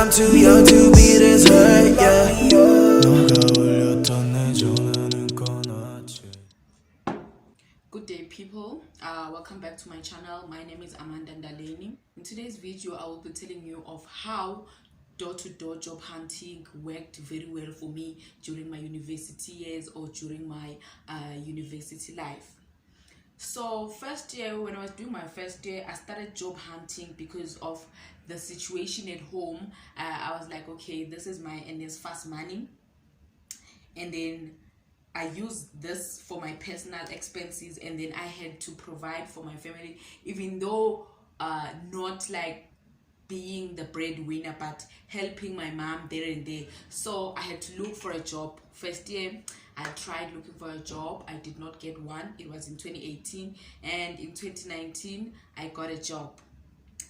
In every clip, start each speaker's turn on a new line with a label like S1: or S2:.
S1: I'm too young to be this hurt, yeah. 너가 울렸던 내 전화는 꺼놨지.
S2: Good day people, welcome back to my channel. My name is Amanda Ndaleni. In today's video I will be telling you of how door-to-door job hunting worked very well for me during my university years or during my university life. So first year, when I was doing my first year, I started job hunting because of the situation at home. I was like, okay, this is my fast money, and then I used this for my personal expenses, and then I had to provide for my family, even though not like being the breadwinner, but helping my mom there and there. So I had to look for a job. First year I tried looking for a job. I did not get one. It was in 2018, and in 2019 I got a job.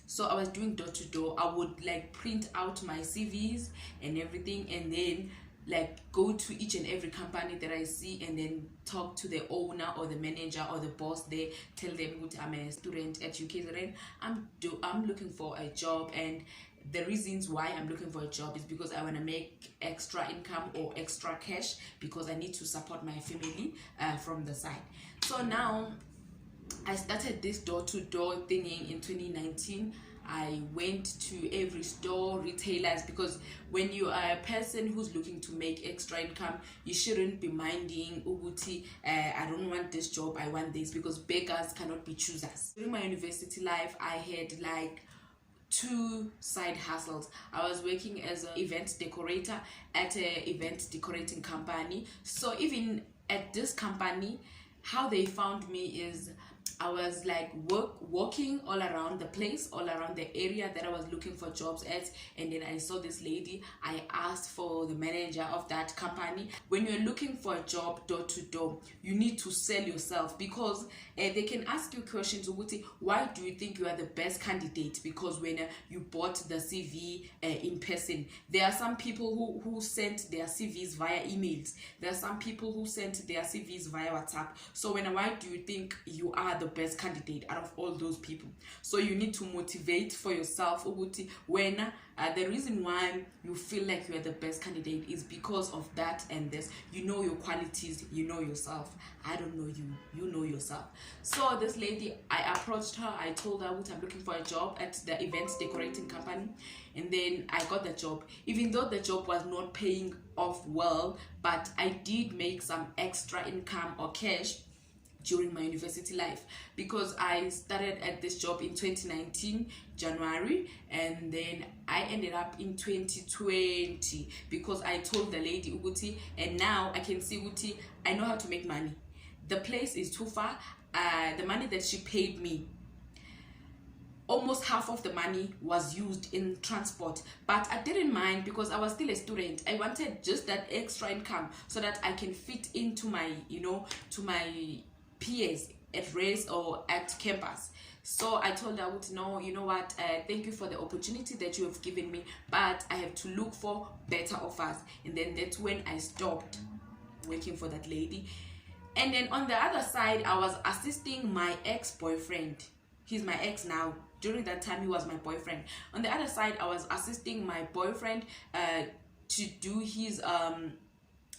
S2: So I was doing door to door. I would like print out my CVs and everything, and then like go to each and every company that I see, and then talk to the owner or the manager or the boss there, tell them that I'm a student at UKZN. I'm looking for a job, and the reasons why I'm looking for a job is because I want to make extra income or extra cash, because I need to support my family from the side. So now I started this door-to-door thingy in 2019. I went to every store, retailers, because when you are a person who's looking to make extra income, you shouldn't be minding Uguti, I don't want this job, I want this, because beggars cannot be choosers. During my university life, I had like 2 side hustles. I was working as an event decorator at an event decorating company. So even at this company, how they found me is I was like walking all around the place, all around the area that I was looking for jobs at, and then I saw this lady. I asked for the manager of that company. When you're looking for a job door to door, you need to sell yourself, because they can ask you questions. Why do you think you are the best candidate? Because when you bought the CV in person, there are some people who sent their CVs via emails. There are some people who sent their CVs via WhatsApp. So why do you think you are the best candidate out of all those people? So you need to motivate for yourself when the reason why you feel like you are the best candidate is because of that and this. You know your qualities, you know yourself. I don't know you, you know yourself. So this lady, I approached her. I told her I'm looking for a job at the events decorating company, and then I got the job. Even though the job was not paying off well, but I did make some extra income or cash during my university life, because I started at this job in 2019 January, and then I ended up in 2020 because I told the lady Uguti, and now I can see Uguti, I know how to make money. The place is too far. The money that she paid me, almost half of the money was used in transport, but I didn't mind because I was still a student. I wanted just that extra income so that I can fit into my, to my peers at race or at campus. So I told her, no, you know what, thank you for the opportunity that you have given me, but I have to look for better offers. And then that's when I stopped working for that lady. And then on the other side, I was assisting my ex-boyfriend. He's my ex now. During that time, he was my boyfriend. On the other side, I was assisting my boyfriend to do his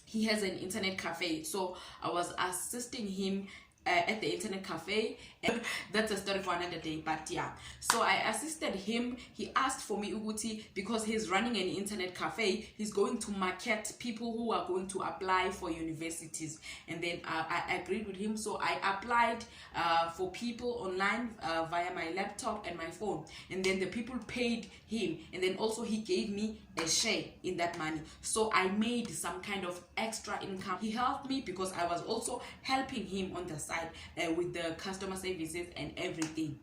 S2: he has an internet cafe, so I was assisting him at the internet cafe. And that's a story for another day, but yeah, so I assisted him. He asked for me Uguti, because he's running an internet cafe. He's going to market people who are going to apply for universities, and then I agreed with him. So I applied for people online via my laptop and my phone, and then the people paid him, and then also he gave me a share in that money. So I made some kind of extra income. He helped me because I was also helping him on the side with the customer services and everything.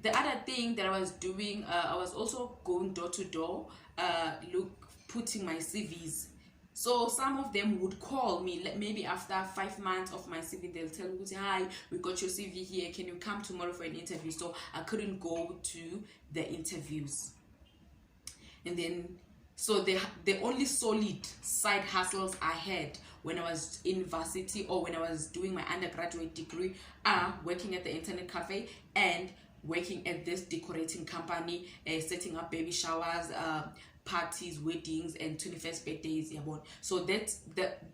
S2: The other thing that I was doing, I was also going door to door, putting my CVs. So some of them would call me, maybe after 5 months of my CV, they'll tell me, hi, we got your CV here, can you come tomorrow for an interview? So I couldn't go to the interviews. And then, so the only solid side hustles I had when I was in varsity or when I was doing my undergraduate degree are working at the internet cafe and working at this decorating company, setting up baby showers, parties, weddings, and 21st birthdays. So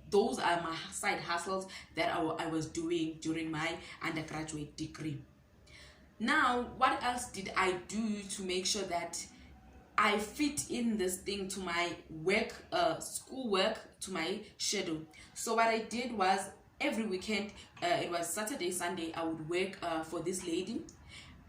S2: those are my side hustles that I was doing during my undergraduate degree. Now, what else did I do to make sure that I fit in this thing to my work, school work, to my schedule? So what I did was, every weekend, it was Saturday, Sunday, I would work for this lady.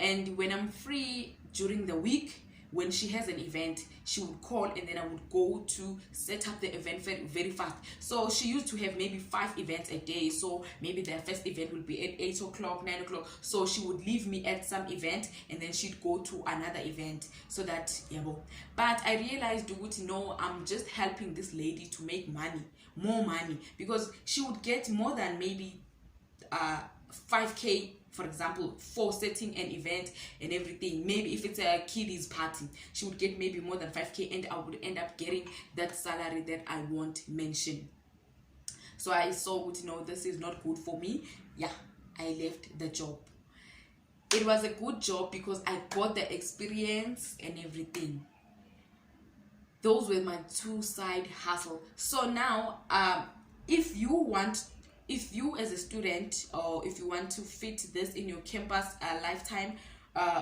S2: And when I'm free during the week, when she has an event, she would call, and then I would go to set up the event very, very fast. So she used to have maybe 5 events a day. So maybe the first event would be at 8 o'clock, 9 o'clock. So she would leave me at some event, and then she'd go to another event. So that, but I realized, no, I'm just helping this lady to make money, more money, because she would get more than maybe 5K, for example, for setting an event and everything. Maybe if it's a kiddies party, she would get maybe more than 5K, and I would end up getting that salary that I won't mention. So I saw, this is not good for me. I left the job. It was a good job because I got the experience and everything. Those were my 2 side hustle. So now, if you as a student, or if you want to fit this in your campus lifetime,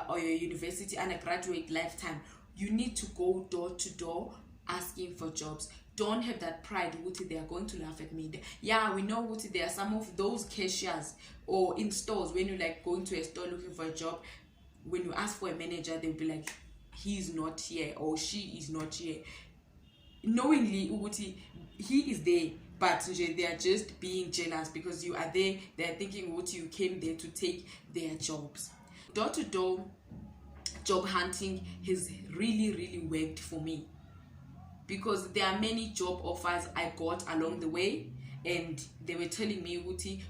S2: or your university undergraduate lifetime, you need to go door to door asking for jobs. Don't have that pride, they are going to laugh at me. We know there are some of those cashiers, or in stores, when you like going to a store looking for a job, when you ask for a manager, they'll be like, he's not here, or she is not here. Knowingly, he is there, but they are just being jealous because you are there. They're thinking you came there to take their jobs. Door-to-door job hunting has really, really worked for me, because there are many job offers I got along the way, and they were telling me,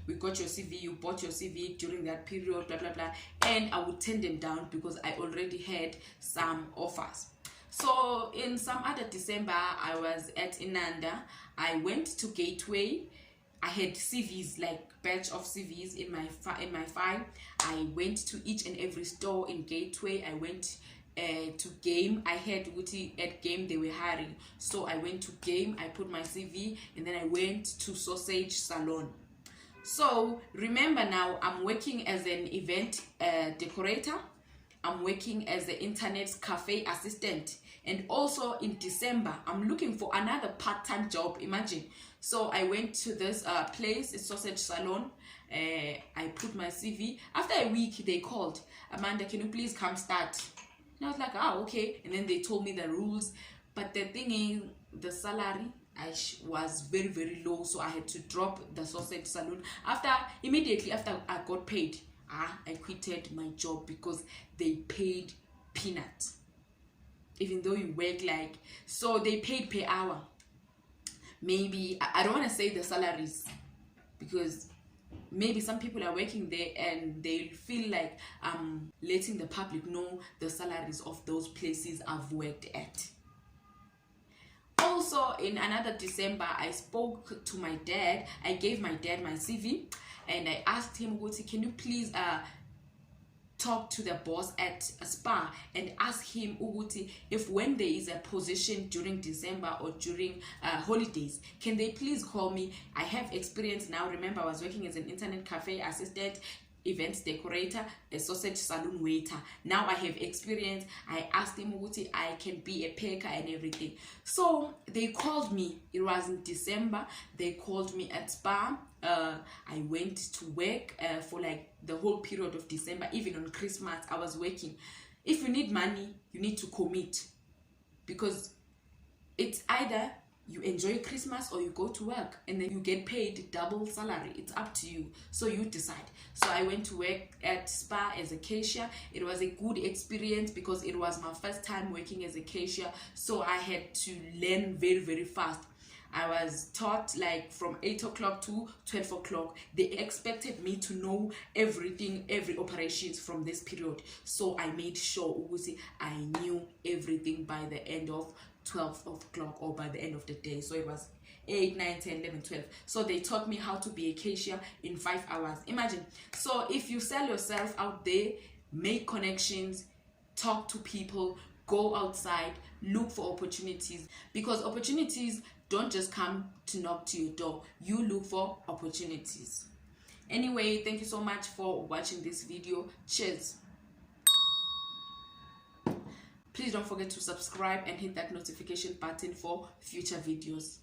S2: we got your CV, you bought your CV during that period, blah, blah, blah. And I would turn them down because I already had some offers. So in some other December, I was at Inanda. I went to Gateway. I had CVs, like batch of CVs in my file. I went to each and every store in Gateway. I went to Game. I had at Game, they were hiring. So I went to Game, I put my CV, and then I went to Sausage Salon. So remember now, I'm working as an event decorator. I'm working as an internet cafe assistant. And also in December, I'm looking for another part-time job, imagine. So I went to this place, a Sausage Salon. I put my CV. After a week, they called, Amanda, can you please come start? And I was like, okay. And then they told me the rules. But the thing is, the salary was very, very low. So I had to drop the Sausage Salon. Immediately after I got paid, I quitted my job because they paid peanuts. Even though you work so they paid per hour. Maybe, I don't want to say the salaries, because maybe some people are working there and they feel like I'm letting the public know the salaries of those places I've worked at. Also, in another December, I spoke to my dad. I gave my dad my CV, and I asked him, can you please talk to the boss at a spa and ask him if when there is a position during December or during holidays, can they please call me? I have experience now. Remember, I was working as an internet cafe assistant, events decorator, a sausage salon waiter. Now I have experience. I asked him I can be a packer and everything. So they called me. It was in December. They called me at spa. I went to work for the whole period of December. Even on Christmas, I was working. If you need money, you need to commit, because it's either you enjoy Christmas or you go to work and then you get paid double salary. It's up to you. So you decide. So I went to work at spa as a cashier. It was a good experience because it was my first time working as a cashier. So I had to learn very, very fast. I was taught from 8 o'clock to 12 o'clock. They expected me to know everything, every operations from this period. So I made sure I knew everything by the end of 12 o'clock or by the end of the day. So it was 8, 9, 10, 11, 12. So they taught me how to be a cashier in 5 hours. Imagine. So if you sell yourself out there, make connections, talk to people, go outside, look for opportunities, because opportunities don't just come to knock to your door. You look for opportunities. Anyway, thank you so much for watching this video. Cheers. Please don't forget to subscribe and hit that notification button for future videos.